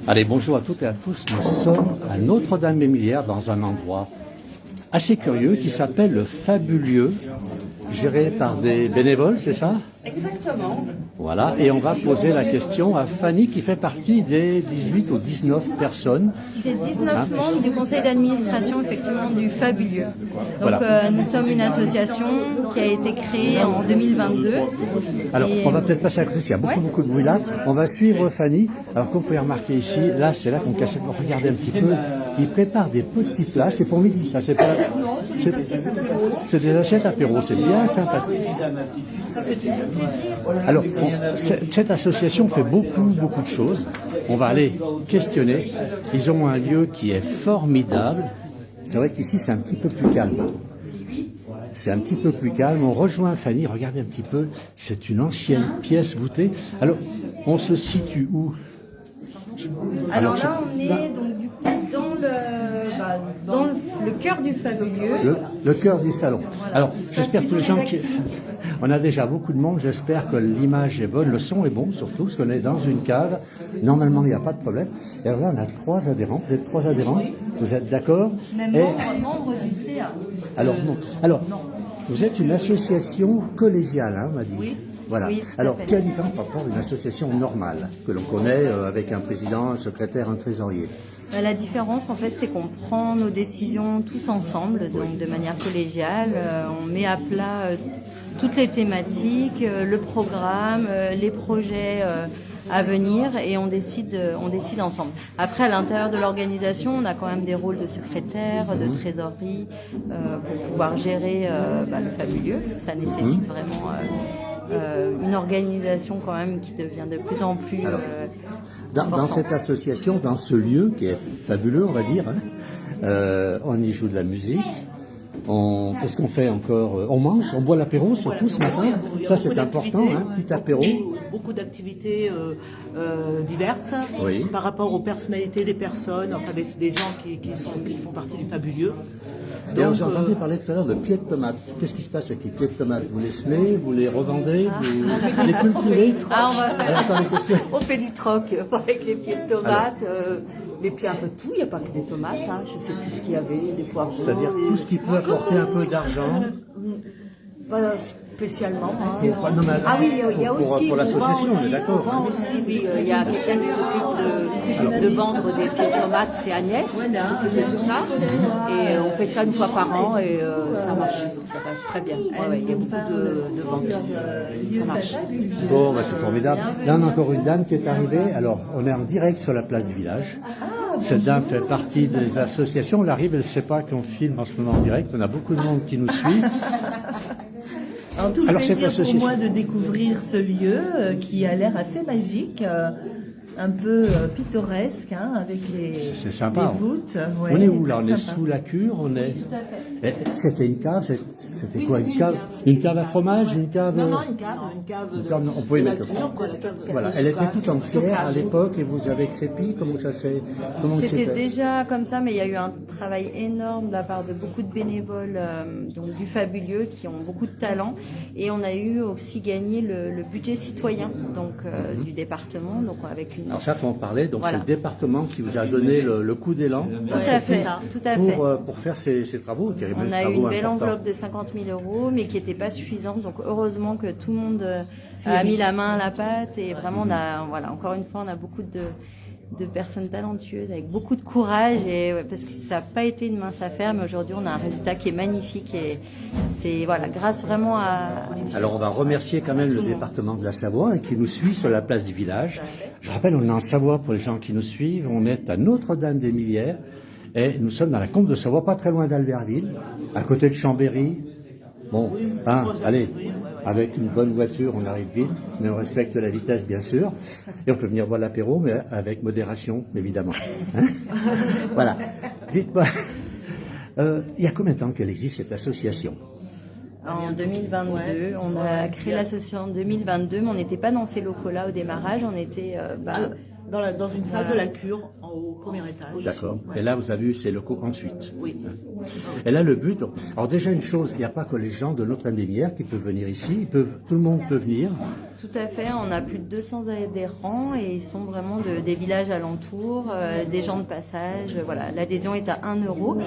Allez, bonjour à toutes et à tous. Nous sommes à Notre-Dame-des-Millières dans un endroit assez curieux qui s'appelle le Fabulieu, géré par des bénévoles, c'est ça? Exactement. Voilà, et on va poser la question à Fanny qui fait partie des 18 ou 19 personnes. Des 19 membres du conseil d'administration effectivement du Fabulieu. Donc Voilà. nous sommes une association qui a été créée en 2022. Alors, Et, on va peut-être passer à côté, il y a beaucoup de bruit là. On va suivre Fanny. Alors, comme vous pouvez remarquer ici, là, c'est là qu'on cache. Regardez un petit peu. Il prépare des petits plats. C'est pour midi, ça. C'est des assiettes apéro. C'est bien sympathique. Alors, cette association fait beaucoup de choses. On va aller questionner. Ils ont un lieu qui est formidable. C'est vrai qu'ici, c'est un petit peu plus calme. C'est un petit peu plus calme. On rejoint Fanny. Regardez un petit peu. C'est une ancienne pièce voûtée. Alors, on se situe où? alors là, on est donc du coup dans le cœur du Fabulieu. Le cœur du salon. Voilà. Alors, j'espère que les gens qui... On a déjà beaucoup de monde, j'espère que l'image est bonne, le son est bon surtout, parce qu'on est dans une cave. Normalement, il n'y a pas de problème. Et alors là, on a 3 adhérents. Vous êtes 3 adhérents? Vous êtes d'accord? Même membre du CA. Alors, non. Alors, vous êtes une association collégiale, hein, on m'a dit. Oui. Voilà. Oui, tout à Alors, fait. quelle différence par rapport à une association normale, que l'on connaît avec un président, un secrétaire, un trésorier? La différence, en fait, c'est qu'on prend nos décisions tous ensemble, donc de manière collégiale. On met à plat toutes les thématiques, le programme, les projets à venir, et on décide ensemble. Après, à l'intérieur de l'organisation, on a quand même des rôles de secrétaire, de trésorerie, pour pouvoir gérer le Fabulieu, parce que ça nécessite vraiment une organisation quand même qui devient de plus en plus... Dans cette association, dans ce lieu qui est fabuleux, on va dire, hein, on y joue de la musique. Qu'est-ce qu'on fait encore? On mange, on boit l'apéro surtout ce matin. Ça c'est important, hein, petit apéro. Beaucoup d'activités diverses par rapport aux personnalités des personnes, enfin des gens qui font partie du Fabuleux. Donc, j'ai entendu parler tout à l'heure de pieds de tomates. Qu'est-ce qui se passe avec les pieds de tomates? Vous les semez, vous les revendez, vous les cultivez? on va faire... On fait du troc avec les pieds de tomates, les pieds un peu de tout, il n'y a pas que des tomates, hein. Je ne sais plus ce qu'il y avait, des poivrons. C'est-à-dire tout ce qui peut apporter un peu d'argent. Pas spécialement. Hein. Ah oui, il y a aussi... Pour l'association, on est d'accord. Oui, il y a quelqu'un qui s'occupe de vendre des pieds de tomates, c'est Agnès qui s'occupe de tout ça. Et on fait ça une fois par an et ça marche, ça passe très bien. Il y a beaucoup de ventes, ça marche. Bon, c'est formidable. Là, on a encore une dame qui est arrivée. Alors, on est en direct sur la place du village. Cette dame fait partie des associations. Elle arrive, elle ne sait pas qu'on filme en ce moment en direct. On a beaucoup de monde qui nous suit. Un tout Alors, plaisir cette pour moi de découvrir ce lieu qui a l'air assez magique, un peu pittoresque, hein, avec c'est sympa, les voûtes. Ouais, on est où là? On est sympa. sous la cure, on est... Tout à fait. C'était une cave, c'était quoi? Une cave à fromage? Une cave... Non, une cave on pouvait mettre le nature, quoi. Voilà, elle était toute en pierre à l'époque et vous avez crépi. Comment ça s'est... C'était déjà comme ça, mais il y a eu un travail énorme de la part de beaucoup de bénévoles donc du Fabulieux qui ont beaucoup de talent, et on a eu aussi gagné le budget citoyen donc du département, donc avec une... Alors ça, faut en parler. Donc Voilà. c'est le département qui vous a donné le coup d'élan Tout à fait. pour faire ces travaux. On a eu une belle enveloppe de 50 000 €, mais qui n'était pas suffisante. Donc heureusement que tout le monde a mis la main à la pâte, et vraiment on a, encore une fois, on a beaucoup de personnes talentueuses avec beaucoup de courage, et parce que ça n'a pas été une mince affaire, mais aujourd'hui on a un résultat qui est magnifique, et c'est grâce vraiment à... Alors on va remercier quand même le département de la Savoie qui nous suit sur la place du village. Je rappelle, on est en Savoie pour les gens qui nous suivent. On est à Notre-Dame-des-Millières et nous sommes dans la Combe de Savoie, pas très loin d'Albertville, à côté de Chambéry. Bon, allez, avec une bonne voiture, on arrive vite, mais on respecte la vitesse, bien sûr. Et on peut venir boire l'apéro, mais avec modération, évidemment. Hein? Voilà. Dites-moi, il y a combien de temps qu'elle existe, cette association? En 2022, on a créé l'association en 2022, mais on n'était pas dans ces locaux-là au démarrage, on était... dans une salle de la cure, au premier étage. D'accord. Et là, vous avez eu ces locaux ensuite. Oui. Et là, le but... Alors déjà, une chose, il n'y a pas que les gens de Notre-Dame-des-Millières qui peuvent venir ici. Tout le monde peut venir. Tout à fait, on a plus de 200 adhérents et ils sont vraiment des villages alentours, des gens de passage. Voilà, l'adhésion est à 1 euro,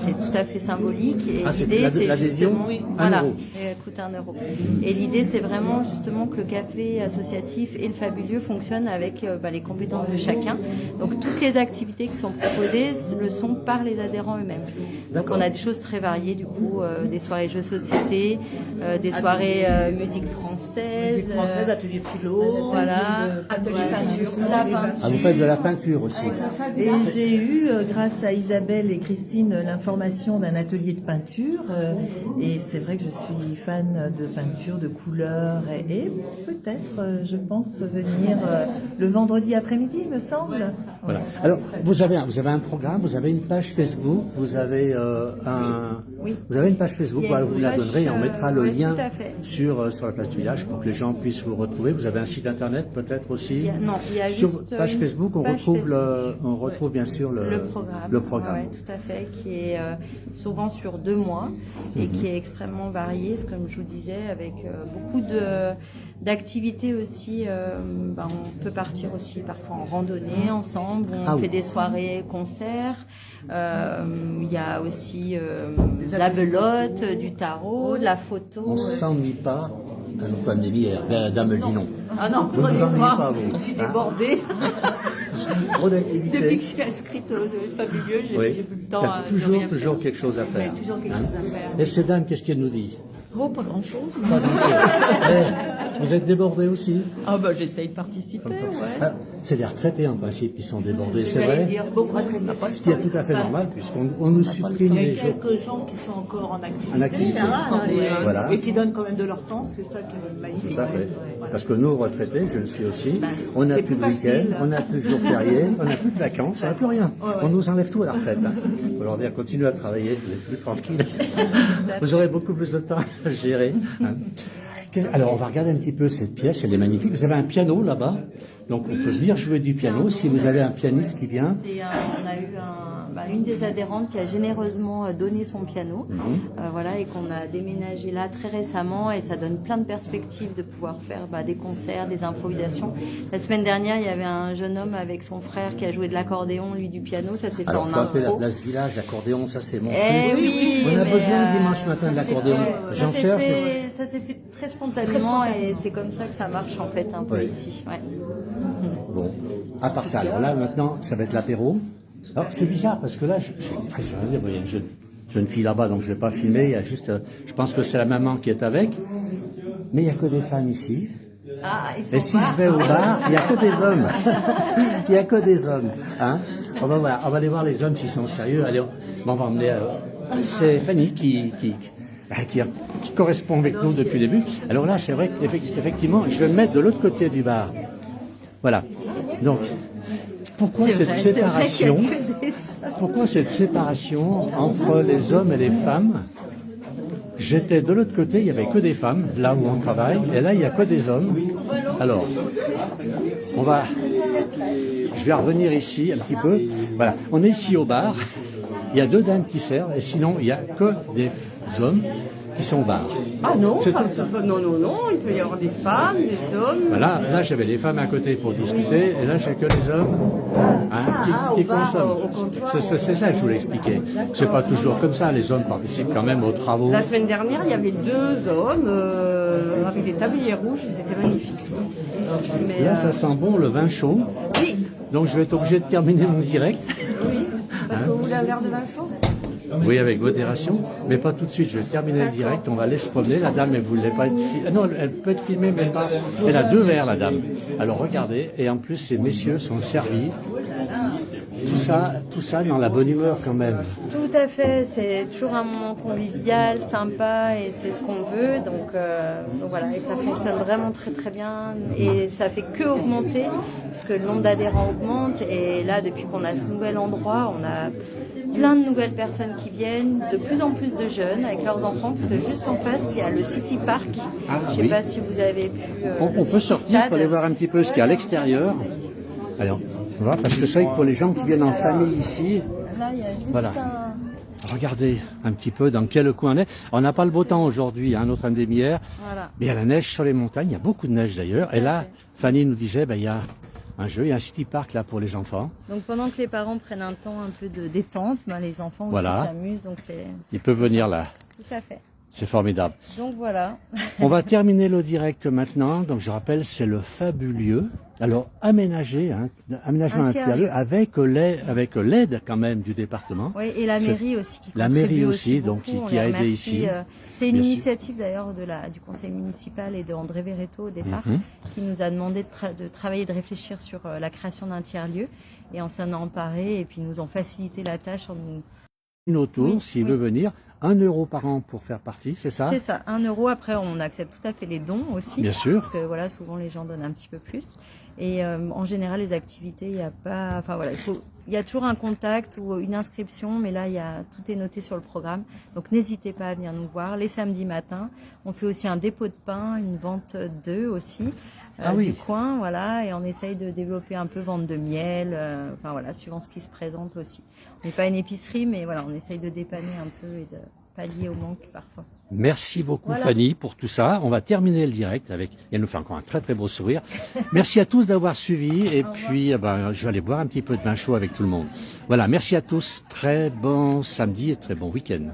c'est tout à fait symbolique. Et l'idée, c'est l'adhésion, justement, 1 voilà, euro. elle coûte 1 euro. Et l'idée, c'est vraiment justement que le café associatif et le Fabuleux fonctionnent avec les compétences de chacun. Donc toutes les activités qui sont proposées le sont par les adhérents eux-mêmes. Donc on a des choses très variées, du coup, des soirées jeux de société, des soirées musique française. Atelier philo, Voilà, atelier peinture, la peinture. Ah, vous faites de la peinture aussi. Et j'ai eu, grâce à Isabelle et Christine, l'information d'un atelier de peinture. Et c'est vrai que je suis fan de peinture, de couleurs. Et peut-être, je pense, venir le vendredi après-midi, il me semble. Voilà. Alors, vous avez un programme, vous avez une page Facebook, vous avez vous avez une page Facebook, Il y a une vous la page, donnerez et on mettra le ouais, lien tout à fait. sur la place du village pour que les gens puissent vous retrouver. Vous avez un site internet peut-être aussi. Il y a sur juste page une Facebook, on page retrouve Facebook. on retrouve bien sûr le programme. Ouais, tout à fait, qui est souvent sur 2 mois et qui est extrêmement varié, comme je vous disais, avec beaucoup d'activités aussi. On peut partir aussi parfois en randonnée ensemble, on fait des soirées concerts. Il y a aussi la belote, du tarot, de la photo. On ne s'ennuie pas à nos femmes des bières. Bien, la dame dit non. Ah non, Vous ne vous ennuyez pas, vous. je suis débordée. Trop d'activités. Depuis que je suis inscrite au Fabuleux, j'ai plus le temps Il y a de rien toujours faire. quelque chose à faire. Toujours quelque chose à faire. Et ces dames, qu'est-ce qu'elles nous disent? Oh, pas grand-chose. Pas grand-chose. Vous êtes débordés aussi? Ah bah j'essaye de participer, ouais. Ah, c'est les retraités en principe qui sont débordés, c'est j'allais vrai. dire, beaucoup de Ce qui est tout à fait normal puisqu'on nous supprime Il y les a jours. quelques gens qui sont encore en activité, En activité. Voilà. et qui donnent quand même de leur temps, c'est ça qui est magnifique. Tout à fait. Voilà. Parce que nous, retraités, je le suis aussi, on n'a c'est plus de plus week-end, facile. on n'a plus de jours fériés, on n'a plus de vacances, on n'a plus rien. On nous enlève tout à la retraite. On va leur dire, continuez à travailler, vous êtes plus tranquille. Vous aurez beaucoup plus de temps à gérer. Alors, on va regarder un petit peu cette pièce, elle est magnifique. Vous avez un piano là-bas, donc on peut venir jouer du piano si vous avez un pianiste qui vient. On a eu une des adhérentes qui a généreusement donné son piano, et qu'on a déménagé là très récemment, et ça donne plein de perspectives de pouvoir faire des concerts, des improvisations. La semaine dernière, il y avait un jeune homme avec son frère qui a joué de l'accordéon, lui du piano, ça s'est fait Alors, en faut appeler la impro. place village, l'accordéon, ça c'est mon Eh truc. oui, On a mais, besoin dimanche matin d'accordéon. J'en cherche. Ça s'est fait très spontanément et c'est comme ça que ça marche en fait un peu ici. Ouais. Bon, à part ça, alors là maintenant, ça va être l'apéro. Alors c'est bizarre parce que là, je vais dire, il y a une jeune fille là-bas, donc je ne vais pas filmer. Il y a juste, je pense que c'est la maman qui est avec, mais il n'y a que des femmes ici. Ah, Et si je vais au bar, il n'y a que des hommes. Il n'y a que des hommes. Hein, on va aller voir les hommes s'ils sont sérieux. Allez, on va emmener. C'est Fanny qui correspond avec nous depuis le début. Alors là, c'est vrai qu'effectivement, je vais me mettre de l'autre côté du bar. Voilà. Donc, pourquoi cette séparation? Pourquoi cette séparation entre les hommes et les femmes? J'étais de l'autre côté, il n'y avait que des femmes, là où on travaille, et là, il n'y a que des hommes. Alors, je vais revenir ici un petit peu. Voilà, on est ici au bar, il y a 2 dames qui servent, et sinon, il n'y a que des hommes qui sont au bar. Ah non, C'est non, il peut y avoir des femmes, des hommes. Voilà, là j'avais les femmes à côté pour discuter, et là j'ai que les hommes qui consomment. C'est ça que je voulais expliquer. C'est pas toujours comme ça, les hommes participent quand même aux travaux. La semaine dernière, il y avait 2 hommes avec des tabliers rouges, c'était magnifique. Mais, Là ça sent bon le vin chaud, oui, donc je vais être obligé de terminer mon direct. parce que vous voulez un verre de vin chaud? Oui, avec modération, mais pas tout de suite. Je vais terminer le direct, on va laisser se promener. La dame, elle voulait pas être filmée. Non, elle peut être filmée, mais pas. Elle a 2 verres, la dame. Alors regardez, et en plus, ces messieurs sont servis. Tout ça dans la bonne humeur quand même. Tout à fait, c'est toujours un moment convivial, sympa, et c'est ce qu'on veut. Donc voilà, et ça fonctionne vraiment très très bien, et ça fait que augmenter, parce que le nombre d'adhérents augmente. Et là, depuis qu'on a ce nouvel endroit, on a plein de nouvelles personnes qui viennent, de plus en plus de jeunes avec leurs enfants, parce que juste en face, il y a le City Park. Je ne sais pas si vous avez pu. On peut sortir pour aller voir un petit peu ce qu'il y a à l'extérieur. Alors, on va, parce que c'est vrai que pour les gens qui viennent en famille ici, Là, il y a juste voilà. regardez un petit peu dans quel coin on est. On n'a pas le beau temps aujourd'hui, hein, Notre-Dame-des-Millières, Voilà. mais il y a la neige sur les montagnes, il y a beaucoup de neige d'ailleurs. Et là, Fanny nous disait, il y a un jeu, il y a un city park là pour les enfants. Donc pendant que les parents prennent un temps un peu de détente, les enfants aussi Voilà. s'amusent. Donc Ils peuvent venir là, tout à fait. c'est formidable. Donc voilà. On va terminer le direct maintenant. Donc je rappelle, c'est le Fabulieu. Alors aménagé, aménagement Un intérieur avec l'aide quand même du département. Oui, et la mairie aussi qui La contribue mairie aussi, donc beaucoup. On qui a les aidé remercie. ici. C'est une Bien sûr. initiative d'ailleurs du conseil municipal et de André Verretto au départ, Mhm. qui nous a demandé de travailler, de réfléchir sur la création d'un tiers-lieu. Et on s'en a emparé et puis ils nous ont facilité la tâche en nous. Une autour, Oui, s'il oui. veut venir, 1 euro par an pour faire partie, c'est ça? C'est ça, 1 euro. Après, on accepte tout à fait les dons aussi. Bien sûr. Parce que voilà, souvent les gens donnent un petit peu plus. Et en général, les activités, il n'y a pas. Enfin voilà, il y a toujours un contact ou une inscription, mais là, tout est noté sur le programme. Donc n'hésitez pas à venir nous voir les samedis matins. On fait aussi un dépôt de pain, une vente d'œufs aussi. Ah oui. Du coin, voilà, et on essaye de développer un peu vente de miel, enfin voilà, suivant ce qui se présente aussi. On n'est pas une épicerie, mais voilà, on essaye de dépanner un peu et de pallier au manque parfois. Merci beaucoup Voilà. Fanny pour tout ça. On va terminer le direct avec, elle nous fait encore un très très beau sourire. Merci à tous d'avoir suivi et puis je vais aller boire un petit peu de vin chaud avec tout le monde. Voilà, merci à tous, très bon samedi et très bon week-end.